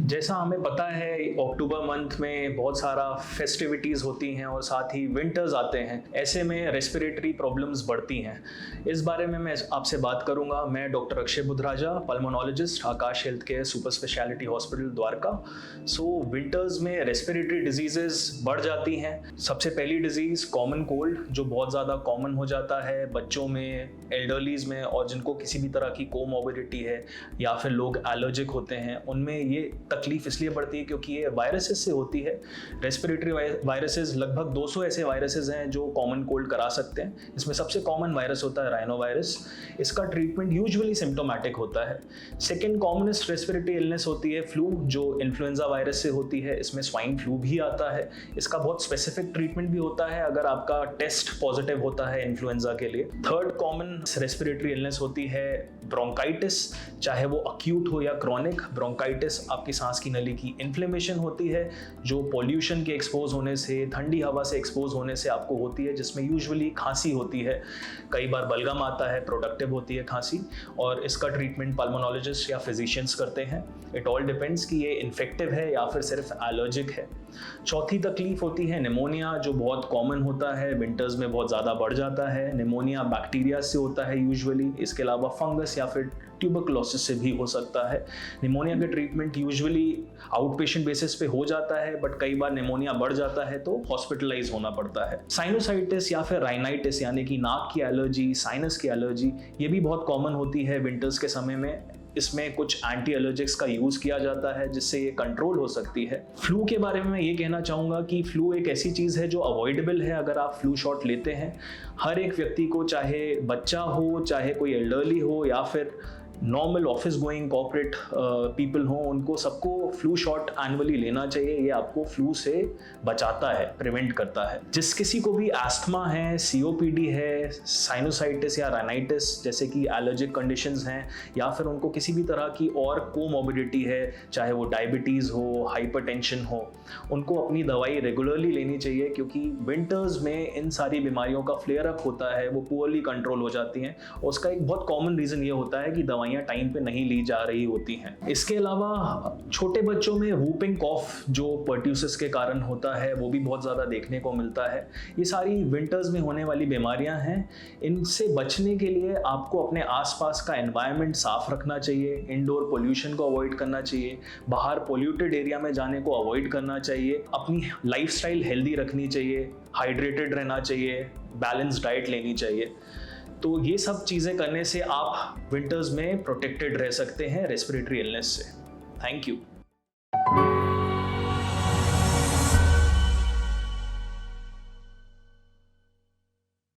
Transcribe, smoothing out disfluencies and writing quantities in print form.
जैसा हमें पता है अक्टूबर मंथ में बहुत सारा फेस्टिविटीज़ होती हैं और साथ ही विंटर्स आते हैं। ऐसे में रेस्पिरेटरी प्रॉब्लम्स बढ़ती हैं। इस बारे में मैं आपसे बात करूंगा। मैं doctor Akshay Budhraja, pulmonologist, Akash health care super speciality hospital Dwarka. Winters में रेस्पिरेटरी डिजीजेस बढ़ जाती हैं। सबसे पहली डिजीज़ कॉमन कोल्ड, जो बहुत ज़्यादा कॉमन हो जाता है बच्चों में, एल्डरलीज में, और जिनको किसी भी तरह की कोमॉर्बिडिटी है या फिर लोग एलर्जिक होते हैं, उनमें ये तकलीफ इसलिए बढ़ती है क्योंकि ये वायरसेस से होती है। रेस्पिरेटरी वायरसेस, लगभग 200 ऐसे वायरसेस हैं जो कॉमन कोल्ड करा सकते हैं। इसमें सबसे कॉमन वायरस होता है राइनो वायरस। इसका ट्रीटमेंट यूजुअली सिम्प्टोमेटिक होता है। सेकेंड कॉमनेस्ट रेस्पिरेटरी इलनेस होती है फ्लू, जो इन्फ्लुएंजा वायरस से होती है। इसमें स्वाइन फ्लू भी आता है। इसका बहुत स्पेसिफिक ट्रीटमेंट भी होता है अगर आपका टेस्ट पॉजिटिव होता है इन्फ्लुएंजा के लिए। थर्ड कॉमन रेस्पिरेटरी इलनेस होती है ब्रोंकाइटिस, चाहे वो अक्यूट हो या क्रॉनिक। ब्रोंकाइटिस आपकी सांस की नली की इन्फ्लेमेशन होती है जो पॉल्यूशन के एक्सपोज होने से, ठंडी हवा से एक्सपोज होने से आपको होती है, जिसमें यूजुअली खांसी होती है। कई बार बलगम आता है, प्रोडक्टिव होती है खांसी, और इसका ट्रीटमेंट पल्मोनोलॉजिस्ट या फिजिशियंस करते हैं। इट ऑल डिपेंड्स कि ये इन्फेक्टिव है या फिर सिर्फ एलर्जिक है। चौथी तकलीफ होती है निमोनिया, जो बहुत कॉमन होता है, विंटर्स में बहुत ज़्यादा बढ़ जाता है। निमोनिया बैक्टीरिया से होता है यूजुअली। इसके अलावा फंगस या फिर ट्यूबरकुलोसिस से भी हो सकता है। निमोनिया के treatment usually out patient basis पे हो जाता है, बट कई बार निमोनिया बढ़ जाता है तो हॉस्पिटलाइज होना पड़ता है। साइनोसाइटिस या फिर राइनाइटिस, यानी कि नाक की एलर्जी, साइनस की एलर्जी, ये भी बहुत कॉमन होती है विंटर्स के समय में। इसमें कुछ एंटी एलर्जिक्स का यूज़ किया जाता है जिससे ये कंट्रोल हो सकती है। फ्लू के बारे में मैं ये कहना चाहूँगा कि फ्लू एक ऐसी चीज़ है जो अवॉइडेबल है अगर आप फ्लू शॉट लेते हैं। हर एक व्यक्ति को, चाहे बच्चा हो, चाहे कोई एल्डरली हो या फिर normal office going corporate people हो, उनको सबको फ्लू शॉट एनुअली लेना चाहिए। ये आपको फ्लू से बचाता है, प्रिवेंट करता है। जिस किसी को भी एस्थमा है, सीओपीडी है, साइनोसाइटिस या राइनाइटिस जैसे कि एलर्जिक कंडीशंस हैं, या फिर उनको किसी भी तरह की और कोमॉर्बिडिटी है, चाहे वो डायबिटीज़ हो, हाइपरटेंशन हो, उनको अपनी दवाई रेगुलरली लेनी चाहिए, क्योंकि विंटर्स में इन सारी बीमारियों का फ्लेयर अप होता है, वो पुअरली कंट्रोल हो जाती हैं। और उसका एक बहुत कॉमन रीज़न ये होता है कि दवाइयाँ टाइम पे नहीं ली जा रही होती हैं। इसके अलावा छोटे बच्चों में वूपिंग कॉफ, जो पर्ट्यूसिस के कारण होता है, वो भी बहुत ज़्यादा देखने को मिलता है। ये सारी विंटर्स में होने वाली बीमारियां हैं। इनसे बचने के लिए आपको अपने आसपास का एनवायरनमेंट साफ रखना चाहिए, इंडोर पोल्यूशन को अवॉइड करना चाहिए, बाहर पोल्यूटेड एरिया में जाने को अवॉइड करना चाहिए, अपनी लाइफस्टाइल हेल्दी रखनी चाहिए, हाइड्रेटेड रहना चाहिए, बैलेंस डाइट लेनी चाहिए। तो ये सब चीज़ें करने से आप विंटर्स में प्रोटेक्टेड रह सकते हैं रेस्पिरेटरी इलनेस से। Thank you.